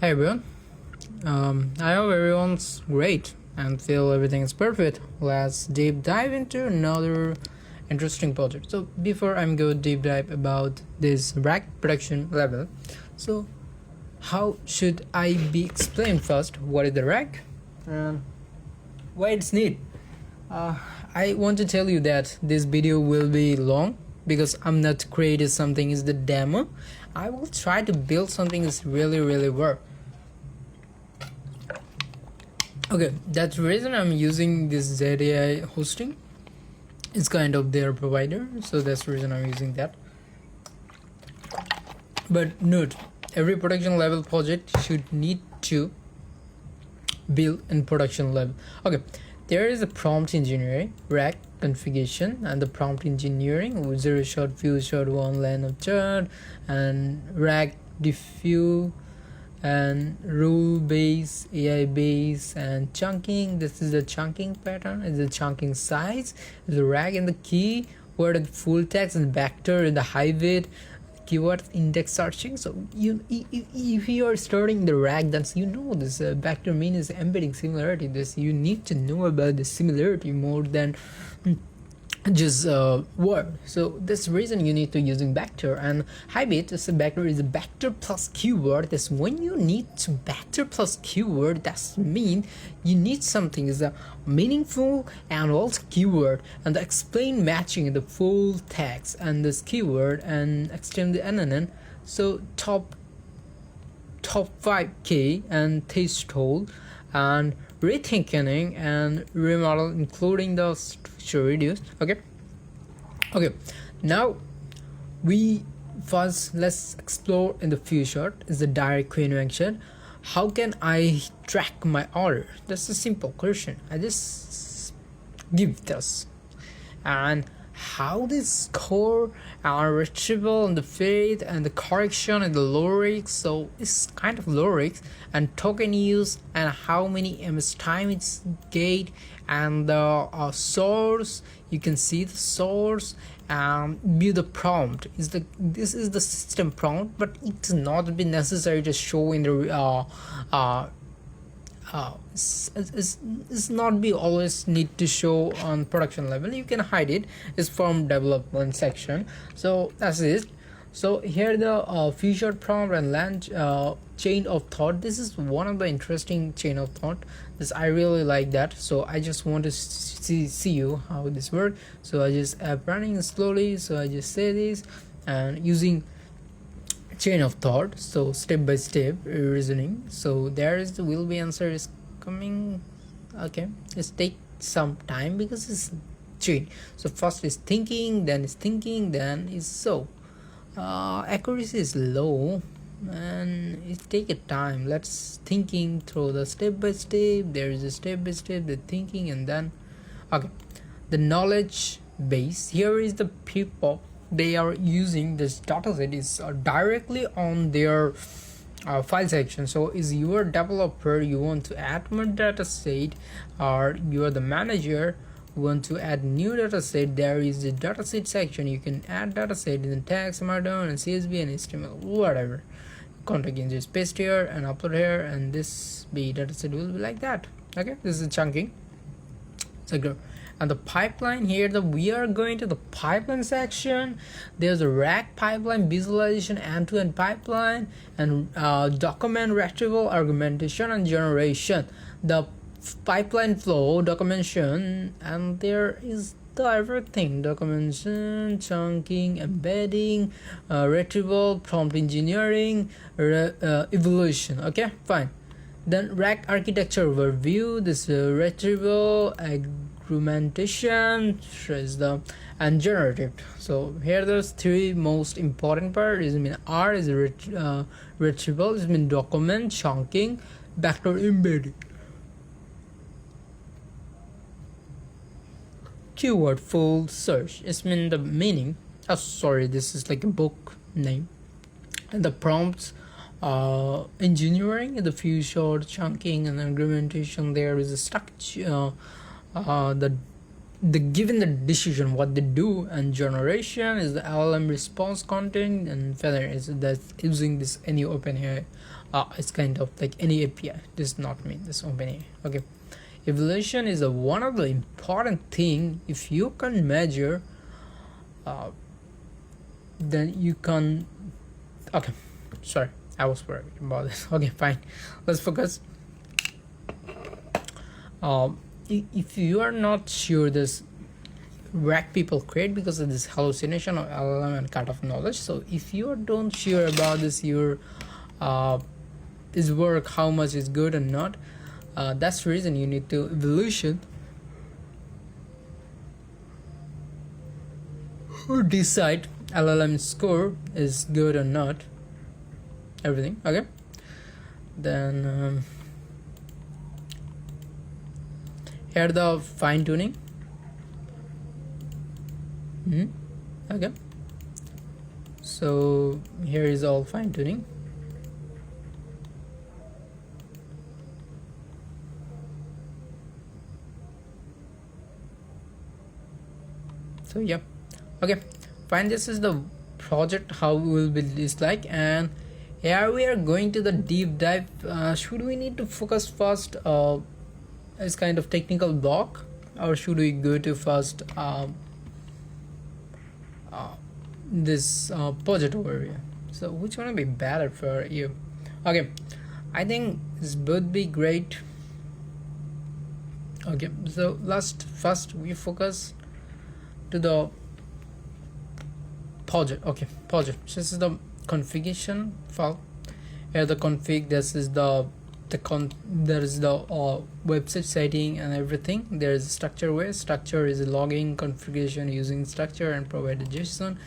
Hey everyone, I hope everyone's great and feel everything is perfect. Let's deep dive into another interesting project. So before I'm going deep dive about this rack production level, so how should I be explained first? What is the rack and why it's needed? Uh, I want to tell you that this video will be long because I'm not creating something is the demo. I will try to build something that's really work. Okay, that's the reason I'm using this ZAI hosting. It's kind of their provider, so that's the reason I'm using that. But note, every production level project should need to build in production level. Okay, there is a prompt engineering, rack configuration, and the prompt engineering with 0 shot, few shot, 1 line of chart, and rack diffuse and rule base, AI base, and chunking. This is the chunking pattern, is the chunking size, the rack and the key, where the full text and vector in the high bit keyword index searching. So if you are starting the rack, that's this vector means embedding similarity. This you need to know about the similarity more than just word. So that's the reason you need to using vector. And high bit is a vector is a vector plus keyword. That's when you need to vector plus keyword, that's mean you need something is a meaningful and also keyword and the explain matching the full text and this keyword and extend the NNN. So top 5k and threshold and rethinking and remodel including the structure reduce. Okay, now we first let's explore in the future is the direct queue action. How can I track my order? That's a simple question. I just give this. And how this score and retrieval and the fade and the correction and the lyrics, so it's kind of lyrics and token use and how many ms time it's get and the source. You can see the source and view the prompt is this is the system prompt, but it's not be necessary to show in the it's not be always need to show on production level. You can hide it. It's from development section. So that's it. So here the future prompt and land chain of thought. This is one of the interesting chain of thought. This I really like that. So I just want to see you how this works. So I just app running slowly. So I just say this and using chain of thought, so step by step reasoning. So there is the will be answer is coming. Okay, it's take some time because it's chain. So first is thinking, then is thinking, then is so accuracy is low and it take a time. Let's thinking through the step by step. There is a step by step the thinking and then okay, the knowledge base. Here is the people they are using this dataset is directly on their file section. So is your developer, you want to add more data set, or you are the manager want to add new data set, there is the data set section. You can add data set in the text, markdown and CSV and HTML, whatever content. You can just paste here and upload here and this data set will be like that. Okay, this is chunking. So and the pipeline here, we are going to the pipeline section. There's a rack pipeline visualization, end-to-end pipeline, and document retrieval, augmentation, and generation. The pipeline flow, documentation, and there is the everything: documentation, chunking, embedding, retrieval, prompt engineering, evolution. Okay, fine. Then rack architecture overview. This retrieval, augmentation is the and generative. So here there's three most important part is R is retrieval, is document, chunking, vector embedding. Keyword full search. It's the meaning. Oh sorry, this is like a book name. And the prompts engineering, the few short chunking and augmentation. There is a structure the given the decision what they do, and generation is the LLM response content, and feather is that using this any OpenAI It's kind of like any API. This is not me, this OpenAI. Okay, evaluation is a one of the important thing. If you can measure, then you can. Okay, sorry, I was worried about this. Okay, fine, let's focus. If you are not sure this rack people create because of this hallucination of LLM and cut off knowledge, so if you don't sure about this, your is work, how much is good and not, that's the reason you need to evaluation or decide LLM score is good or not, everything. Okay, then here the fine tuning. Okay, so here is all fine tuning. So yeah, okay, fine. This is the project how will be this like, and here we are going to the deep dive. Should we need to focus first as kind of technical block, or should we go to first this project overview? So which one will be better for you? Okay, I think this would be great. Okay, so first we focus to the project. Okay, project. This is the configuration file. Here the config. This is there is the website setting and everything. There is a structure where structure is logging configuration using structure and provide a JSON.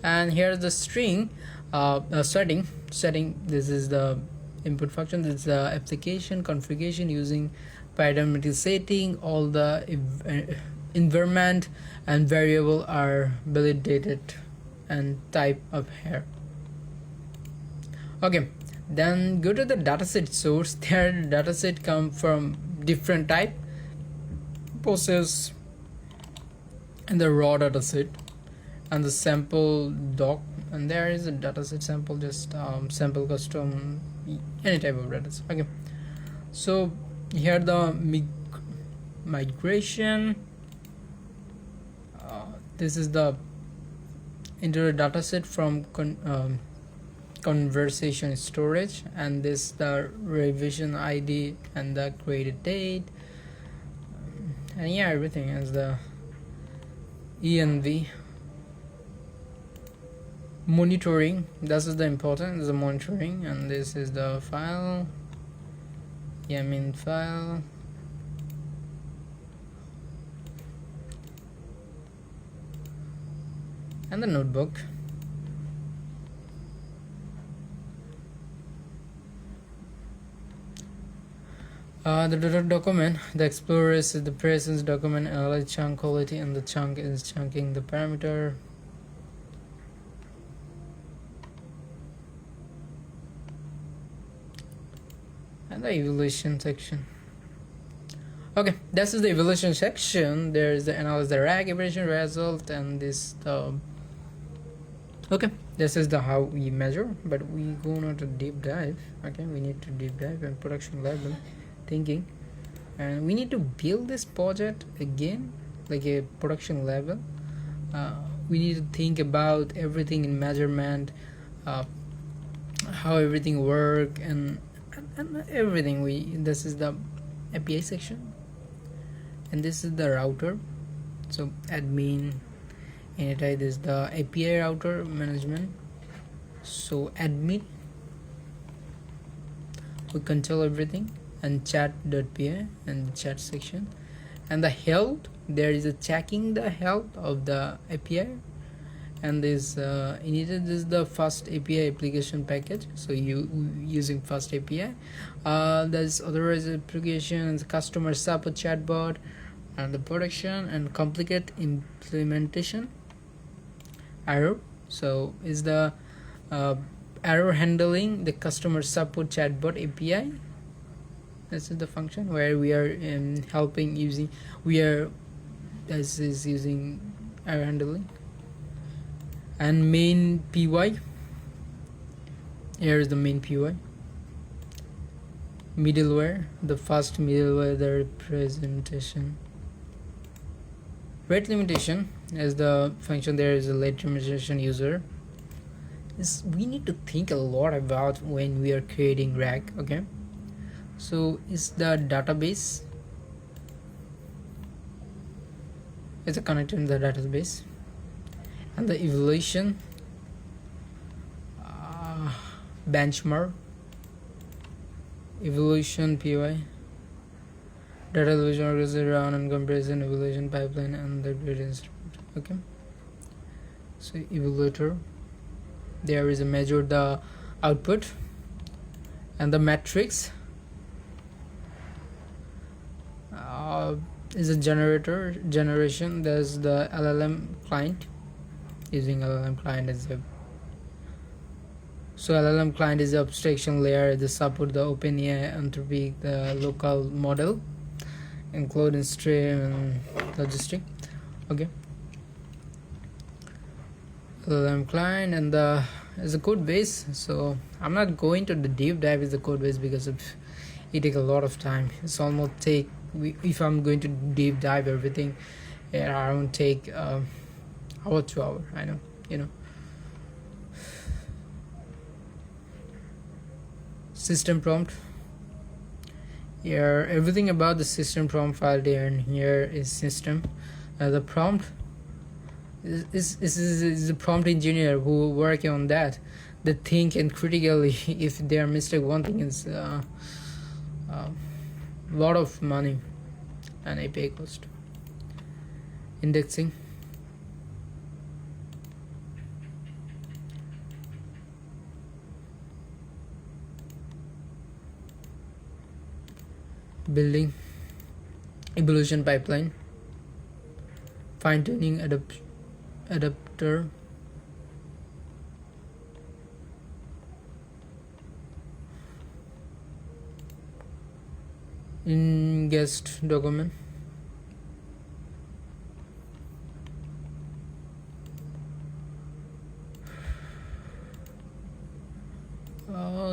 And here's the string setting. This is the input function. This is the application configuration using parameter setting. All the environment and variable are validated and type of here. Okay, then go to the dataset source. There dataset come from different type, process and the raw dataset and the sample doc, and there is a dataset sample, just sample custom, any type of dataset. Okay, so here the migration. This is the into the dataset from conversation storage, and this the revision ID and the created date, and yeah, everything is the env monitoring. This is the important, is the monitoring, and this is the file, yamin file. And the notebook. The document, the explorer is the presence document, analyze chunk quality, and the chunk is chunking the parameter. And the evaluation section. Okay, this is the evaluation section. There is the analyze the RAG evaluation result, and this okay, this is the how we measure, but we go on to deep dive. Okay, we need to deep dive and production level thinking, and we need to build this project again like a production level. We need to think about everything in measurement, how everything work, and everything. This is the API section, and this is the router. So admin anytime, this is the API router management. So admin, we control everything, and chat.py and chat section, and the health, there is a checking the health of the API, and this initiated this is the first API application package, so you using first API. There's authorized application, customer support chatbot, and the production and complicate implementation error. So is the error handling the customer support chatbot API. This is the function where we are helping using this is using error handling. And main py, here is the main py. middleware, the first middleware, the representation. Rate limitation is the function. There is a rate limitation user. We need to think a lot about when we are creating RAG. Okay, so is the database, it's a connector in the database, and the evaluation benchmark, evaluation PY, data evaluation run and comparison evaluation pipeline, and the gradient. Okay, so evaluator, there is a measure the output, and the metrics is a generation. There's the LLM client, using LLM client as a, so LLM client is the abstraction layer. They support the OpenAI Entropy, the local model, including stream and logistic. Okay, LLM client, and the is a code base. So I'm not going to the deep dive with the code base because it take a lot of time. It's almost take, if I'm going to deep dive everything, I won't take hour 2 hour. I know, you know. System prompt, here everything about the system prompt file there, and here is system. The prompt is the prompt engineer who work on that. They think and critically if they are mistake one thing is lot of money and API cost. Indexing, building, evolution pipeline, fine-tuning adapter, ingest document,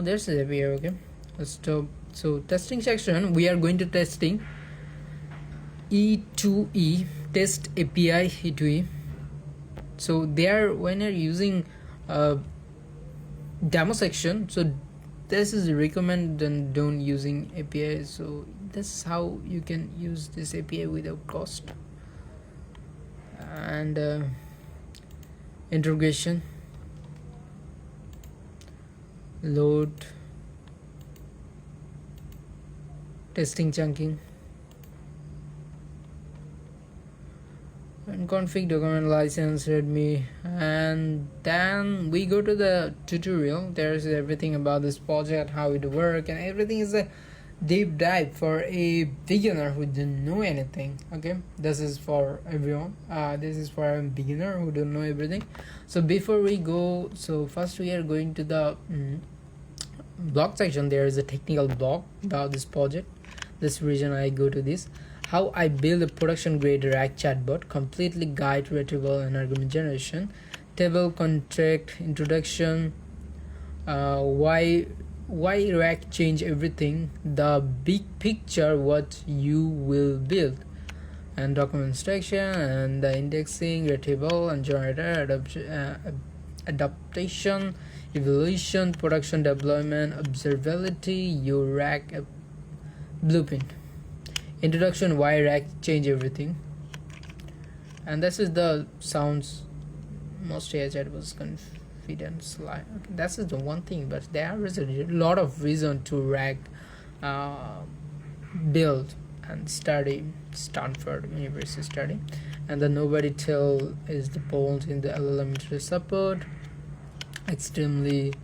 there's the API. Okay, let's stop. So testing section, we are going to testing E2E, test API E2E. So there, when you're using demo section, so this is recommend and don't using API. So this is how you can use this API without cost. And integration, load, testing chunking, and config document license readme. And then we go to the tutorial. There's everything about this project, how it work, and everything is a deep dive for a beginner who didn't know anything. Okay, this is for everyone. This is for a beginner who don't know everything. So before we go, so first we are going to the blog section. There is a technical blog about this project. This reason I go to this, how I build a production grade RAG chatbot, completely guide retrieval and argument generation, table contract introduction, why RAG change everything, the big picture what you will build, and document instruction, and the indexing, retrieval and generator, adaptation, evaluation, production deployment, observability, your RAG blueprint, introduction, why RAG change everything. And this is the sounds most AI chat was confident slide. Okay, that's the one thing, but there is a lot of reason to RAG build and study. Stanford University study, and the nobody tell is the polls in the LLM support extremely.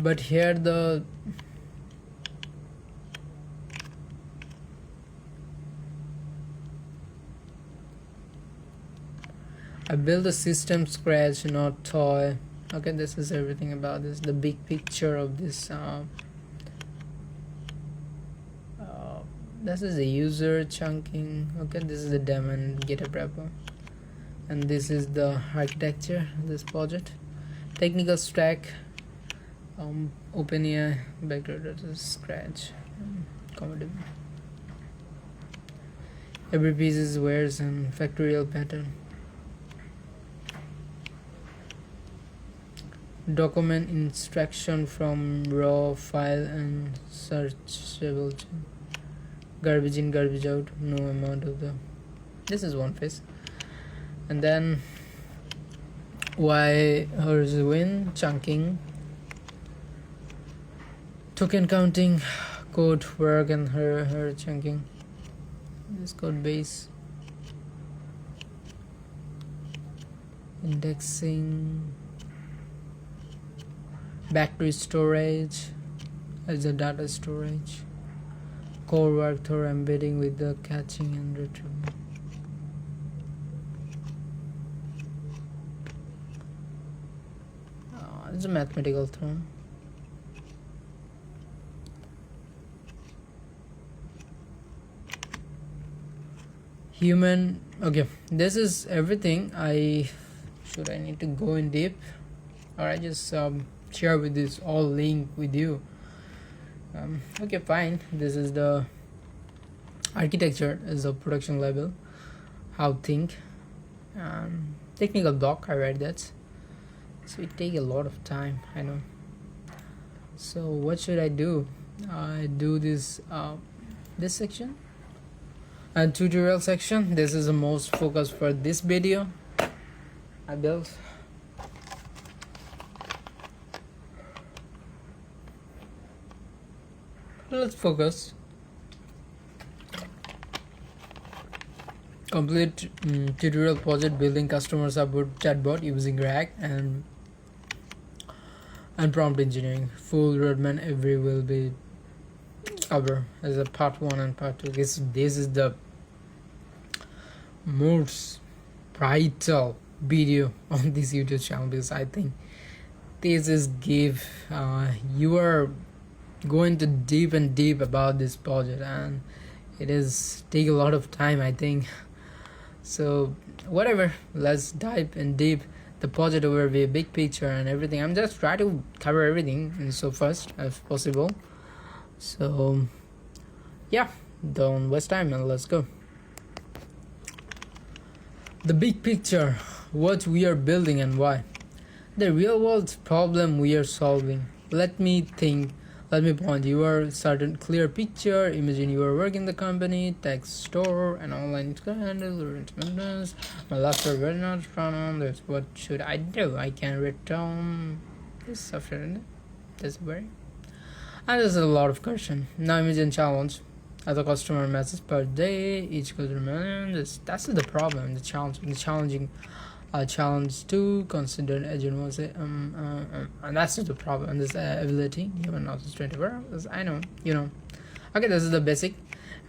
But here the I build a system scratch, not toy. Okay, this is everything about this, the big picture of this. This is a user chunking. Okay, this is the demo and GitHub repo, and this is the architecture of this project, technical stack, OpenAI vector data scratch. Compatible. Every piece is wears and factorial pattern. Document instruction from raw file and searchable. Garbage in, garbage out. No amount of the. This is one phase. And then why hers win chunking. Token counting, code work, and her chunking. This code base. Indexing. Battery storage as a data storage. Core work through embedding with the catching and retrieval. It's a mathematical term. Human. Okay, this is everything. I need to go in deep, or I just share with this all link with you. Okay, fine. This is the architecture is a production level. How think. Technical block. I read that. So it take a lot of time. I know. So what should I do? I do this this section. And tutorial section. This is the most focus for this video. I built. Let's focus. Complete tutorial project building customer support chatbot using RAG and prompt engineering. Full roadmap every will be cover as a part 1 and part 2. This is the most vital video on this YouTube channel, because I think this is give you are going to deep and deep about this project, and it is take a lot of time, I think. So whatever, let's dive in deep the project overview, big picture and everything. I'm just trying to cover everything in so fast as possible. So yeah, don't waste time and let's go. The big picture, what we are building and why. The real world problem we are solving. Let me point you are certain clear picture. Imagine you are working the company, text store, an online handle or internet. My laptop will not run. That's what should I do? I can return this software. That's very. And there's a lot of question. Now imagine challenge. As a customer message per day, each customer. That's the problem. The challenging challenge to consider agent was and that's the problem. This ability human knowledge 24 hours. I know, okay, this is the basic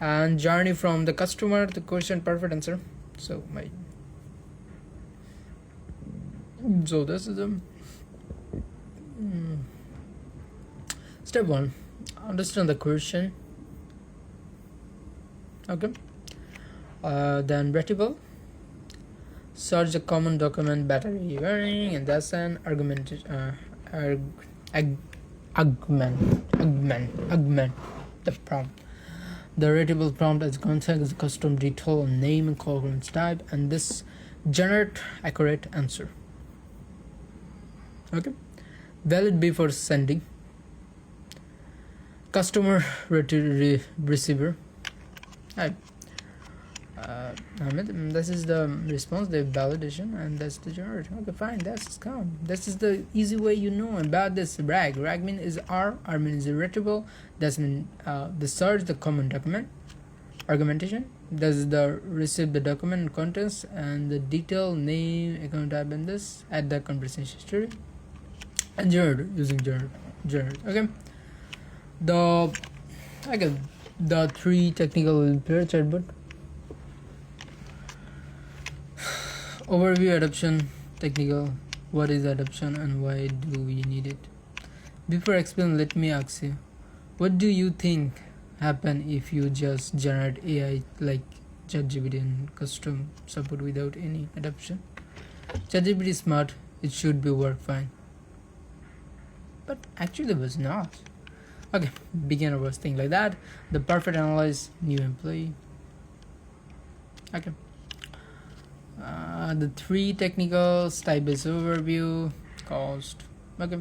and journey from the customer to question perfect answer. So this is the step 1, understand the question. Okay, then retrieval. Search the common document battery wearing, and that's an augment the prompt. The retrieval prompt as contains the custom detail, name and columns type, and this generate accurate answer. Okay, valid before sending. Customer receiver. This is the response, the validation, and that's the generate. Okay, fine, that's count. This is the easy way about this RAG. RAG means is R means retrievable. That's mean the search the common document. Argumentation. This is the receive the document contents and the detail, name, account type, and this add the conversation history. And generate using generate. Okay. The 3 technical pair chatbot. Overview, adoption, technical. What is adoption and why do we need it? Before I explain, let me ask you, what do you think happen if you just generate AI like ChatGPT and custom support without any adoption? ChatGPT is smart, it should be work fine. but actually was not. Okay, beginner was thing like that. The perfect analyze new employee. Okay. The three technicals: type-based overview, cost. Okay.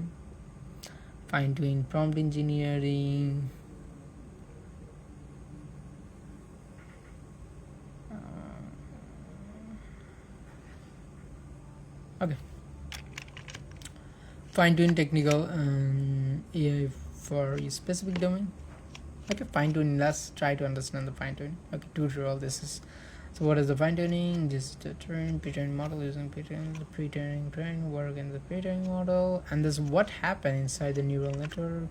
Fine-tune prompt engineering. Okay. Fine-tune technical AI for a specific domain. Okay, fine-tuning. Let's try to understand the fine-tuning. Okay, tutorial. This is. So what is the fine-tuning? This is the pre-training model using pre-training train work in the pre-training model, and this is what happened inside the neural network.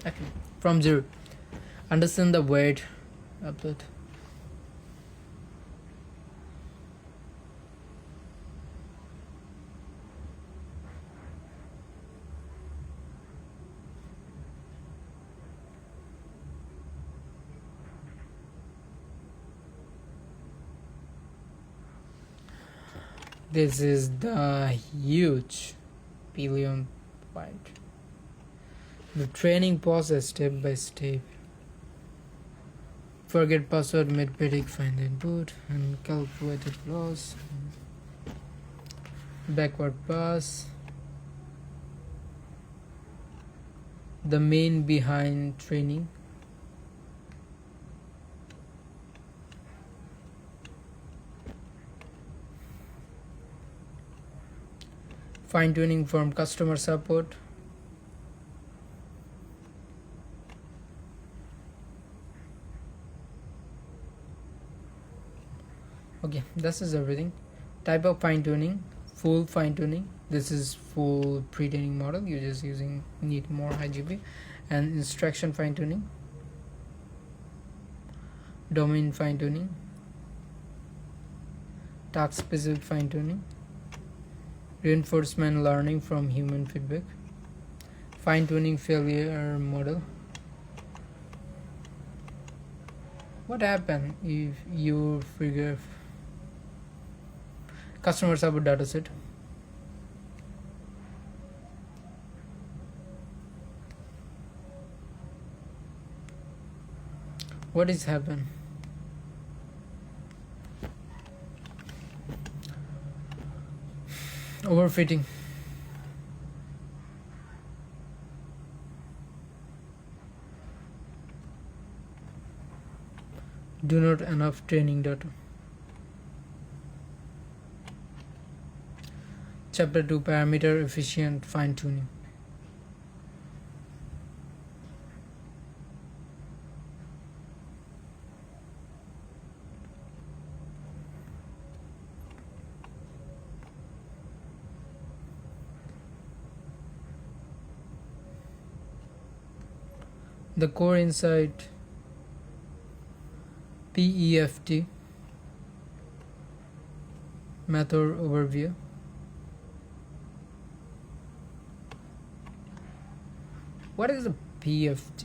Okay, from zero. Understand the weight upload. This is the huge billion byte. The training process step by step. Forget password, mid predict, find input, and calculated loss. Backward pass. The main behind training. Fine tuning from customer support. Okay, this is everything. Type of fine tuning: full fine tuning. This is full pre-training model. You're just using need more high GP. And instruction fine tuning, domain fine tuning, task specific fine tuning, reinforcement learning from human feedback, fine tuning failure model. What happens if you figure customer support dataset? What is happen? Overfitting. Do not enough training data. Chapter 2: parameter efficient fine tuning. The core insight: PEFT method overview. What is the PEFT?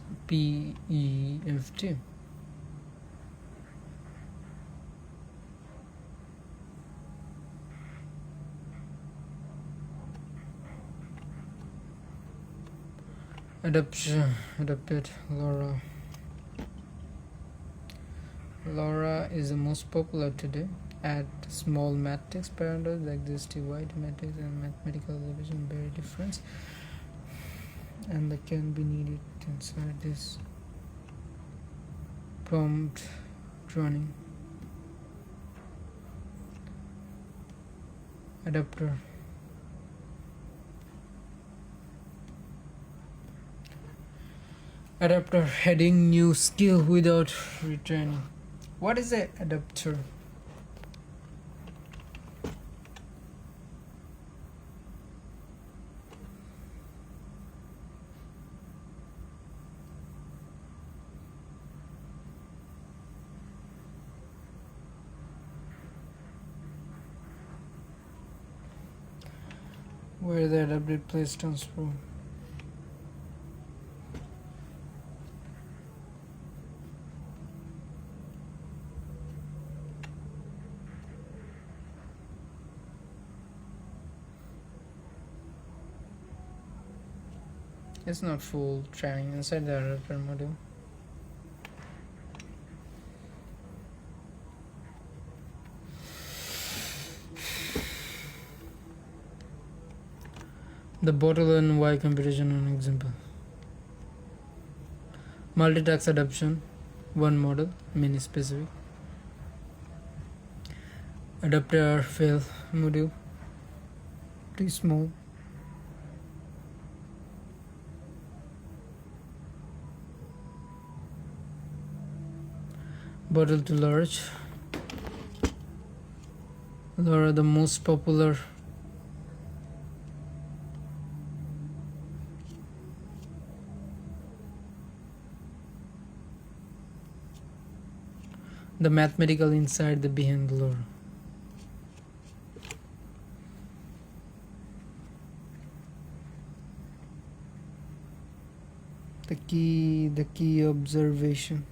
Adapted LoRa. LoRa is the most popular today. Add small matrix parameters like this to white matrix and mathematical division very different, and that can be needed inside this prompt running. Adapter. Adapter heading new skill without retraining. What is an adapter? Where the adapted place transform. It's not full training inside the repair module. The bottle and Y computation on example. Multitask adoption, one model, mini specific. Adapter fail module, too small. Bottle to large. LoRa the most popular. The mathematical inside the behind the LoRa. The key observation.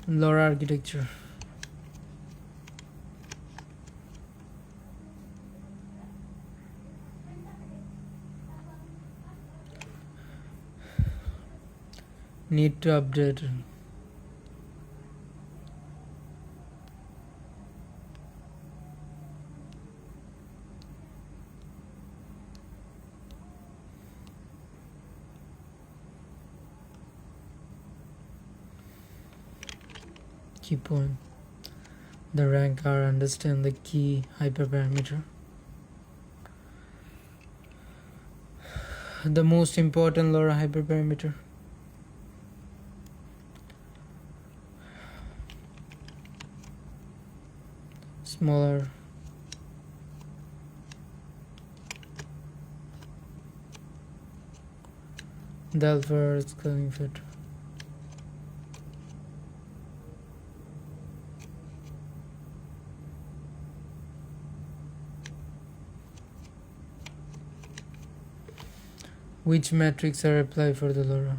LoRa architecture. Need to update. Key point. The rank are understand the key hyperparameter. The most important LoRa hyperparameter. Smaller. Delver is going fit. Which metrics are applied for the LoRa?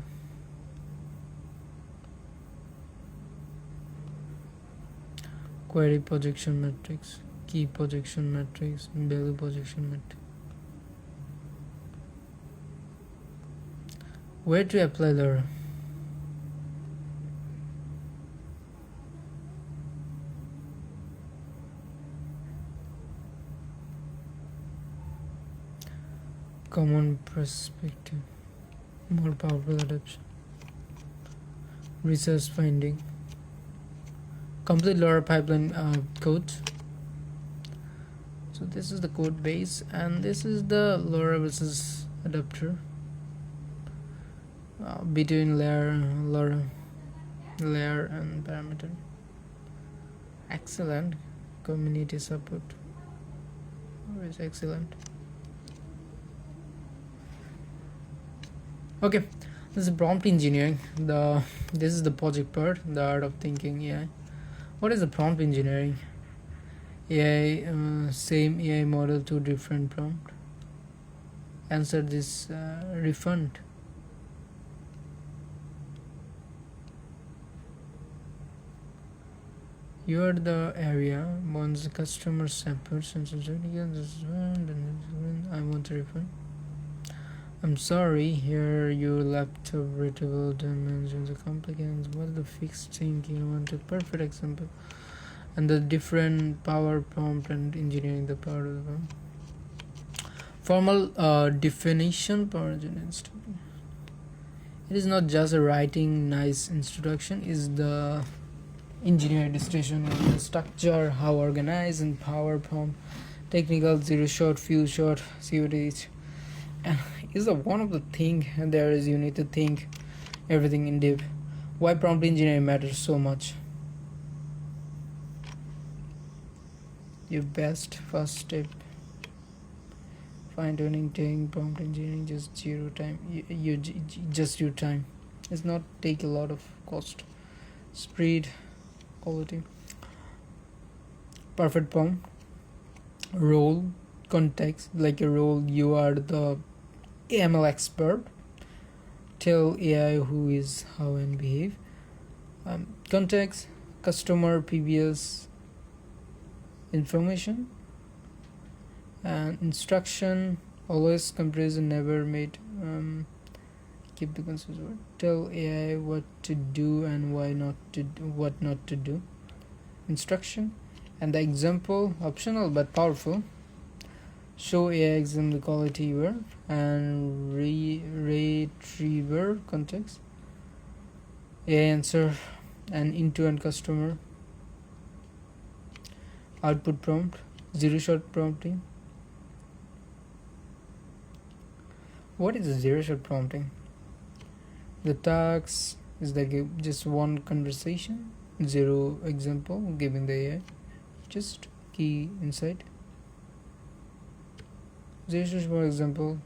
Query projection matrix, key projection matrix, value projection matrix. Where to apply LoRa? Common perspective, more powerful adoption. Research finding. Complete LoRa pipeline code. So this is the code base, and this is the LoRa versus adapter between LoRa layer and parameter. Excellent community support. Always excellent. Okay, this is prompt engineering. This is the project part, the art of thinking AI. What is the prompt engineering? AI, same AI model, two different prompt. Answer this refund. You are the area once the customer support I want a refund. I'm sorry, here your laptop retrieval dimensions are complicated. What is the fixed thinking? You want a perfect example. And the different power prompt and engineering the power of the prompt. Formal definition power engineering. It is not just a writing nice introduction, is the engineering discussion on the structure, how organized and power prompt, technical, zero shot, few shot, CODs. And is the one of the thing there is you need to think everything in depth. Why prompt engineering matters so much? Your best first step. Fine tuning, taking prompt engineering just zero time. You just your time. It's not take a lot of cost. Speed, quality. Perfect prompt. Role, context, like a role. You are the ML expert. Tell AI who is, how and behave. Context, customer, PBS, information, and instruction, always compress and never made. Keep the conscious word. Tell AI what to do and why not to do, what not to do. Instruction, and the example, optional but powerful. Show AI example quality verb and retriever context. AI answer and end-to-end customer. Output prompt, zero-shot prompting. What is zero-shot prompting? The task is like just one conversation, zero example, giving the AI just key insight. Zero-shot, for example,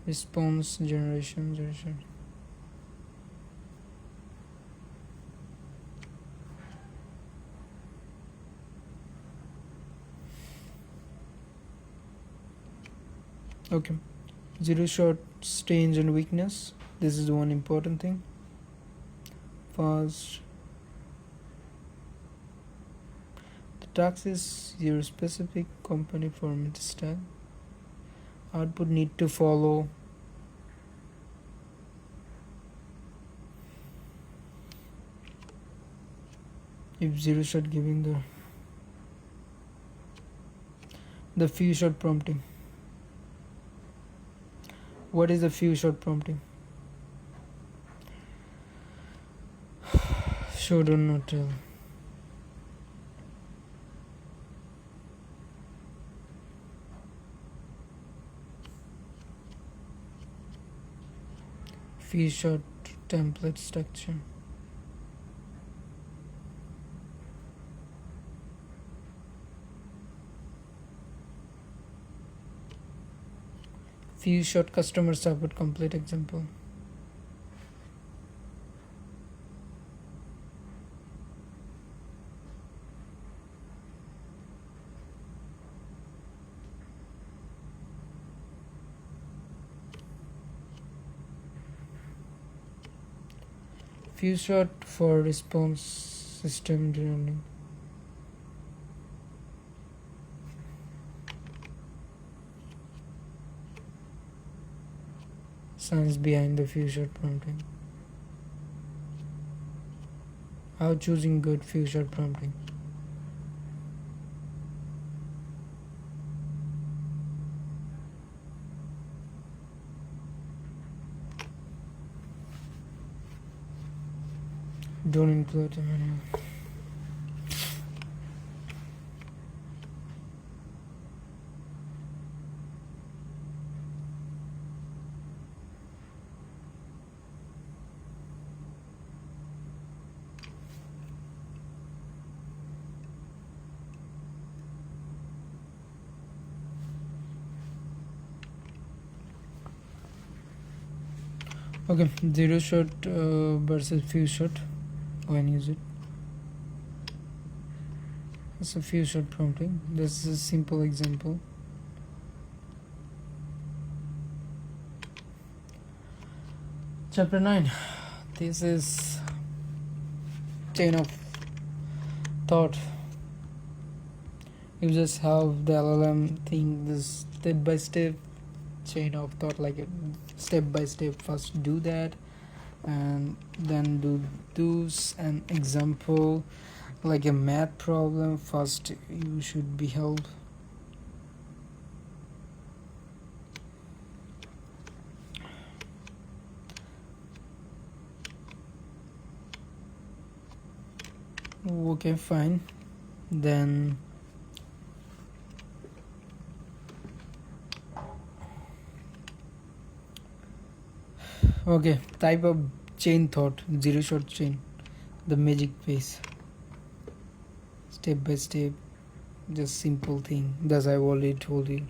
response generation, zero-shot. Okay, zero-shot strengths and weakness. This is the one important thing. Fast. The task is your specific company format stack. Output need to follow if zero-shot giving the few-shot prompting. What is the few-shot prompting? Show, do not tell. Few-shot template structure. Few-shot customer support complete example. Few-shot for response system learning. Science behind the few-shot prompting. How choosing good few-shot prompting. Don't include the manual. Okay, zero-shot versus few-shot. When use it. It's a few-shot prompting. This is a simple example. Chapter 9. This is chain of thought. You just have the LLM think this step-by-step chain of thought, like step-by-step. First do that, and then do those an example like a math problem. First you should be held. Okay, fine. Then okay, type of chain thought, zero-shot chain, the magic phase, step by step, just simple thing. Thus I've already told you.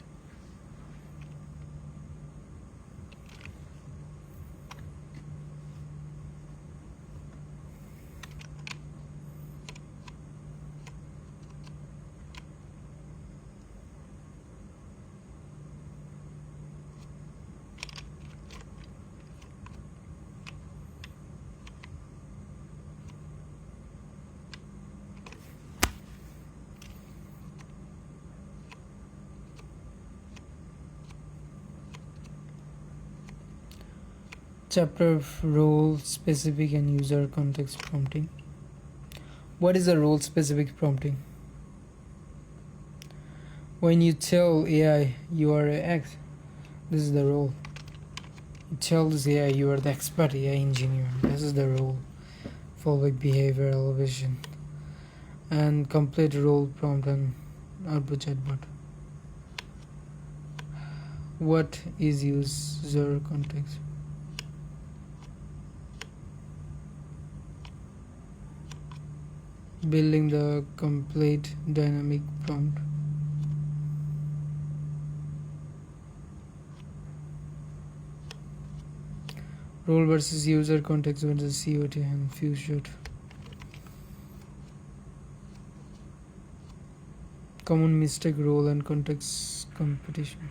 chapter of role specific and user context prompting. What is a role specific prompting? When you tell AI you are a X, this is the role. You tell this AI you are the expert AI engineer, this is the role. Followed by behavior elevation and complete role prompt and output chatbot. What is user context? Building the complete dynamic prompt. Role versus user context versus COT and future. Common mistake, role and context competition.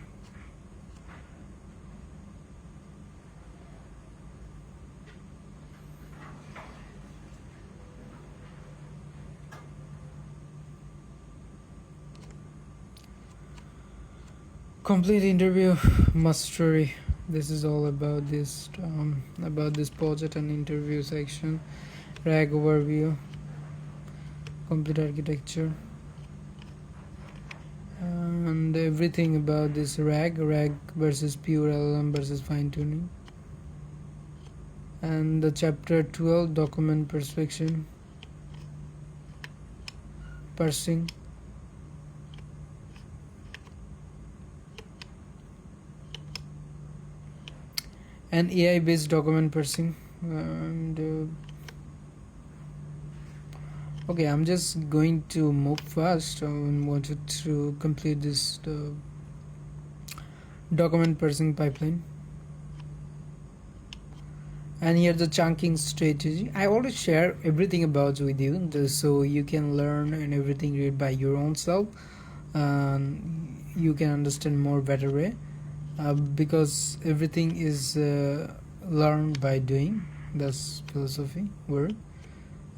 Complete interview mastery. This is all about this project and interview section. RAG overview, complete architecture, and everything about this RAG versus pure LLM versus fine tuning, and the chapter 12 document perspection, parsing, and AI based document parsing. And okay, I'm just going to move fast and wanted to complete this document parsing pipeline. And here the chunking strategy. I already share everything about with you, so you can learn and everything read by your own self. You can understand more better way, because everything is learned by doing. That's philosophy word.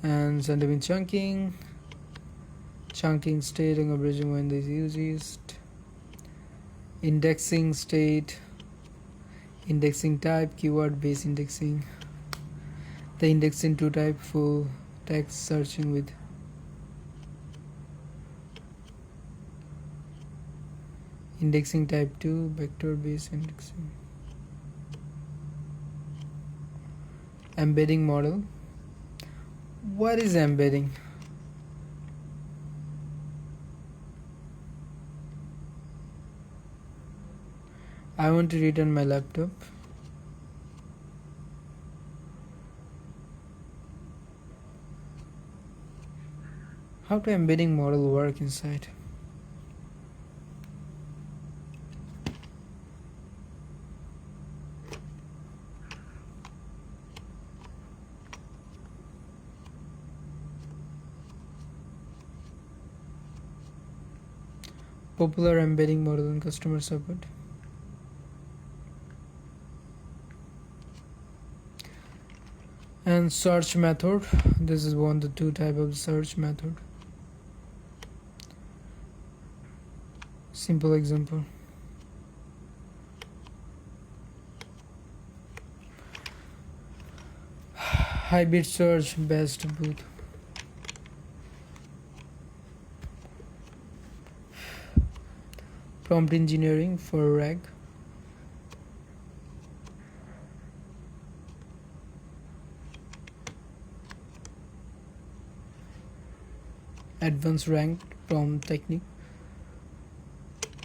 And sentiment chunking state and averaging when this is used, indexing state, indexing type, keyword based indexing, the indexing to type, full text searching with indexing type 2, vector based indexing, embedding model. What is embedding? I want to read on my laptop. How to embedding model work inside? Popular embedding model in customer support. And search method. This is one of the two type of search method. Simple example. Hybrid search, best both. Prompt engineering for RAG. Advanced ranked prompt technique.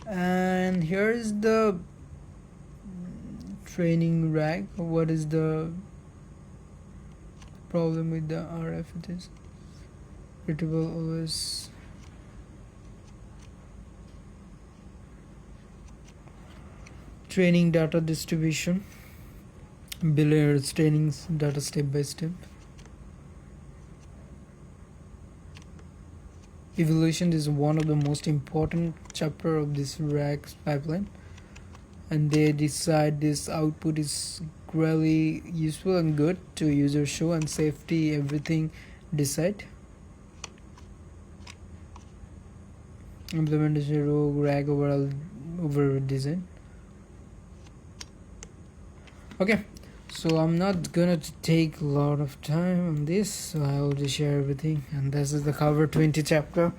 And here is the training RAG. What is the problem with the RF? It is retrieval always training data distribution, below training data step by step. Evaluation is one of the most important chapter of this RAG pipeline, and they decide this output is really useful and good to user show and safety everything decide. Implementation rogue RAG overall over design. Okay, So I'm not gonna take a lot of time on this, so I will just share everything. And this is the cover 20 chapter.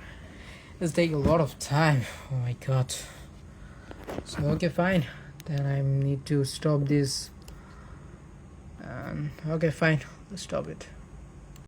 It's take a lot of time. Oh my god. So okay, fine, then I need to stop this. And okay, fine, let's stop it.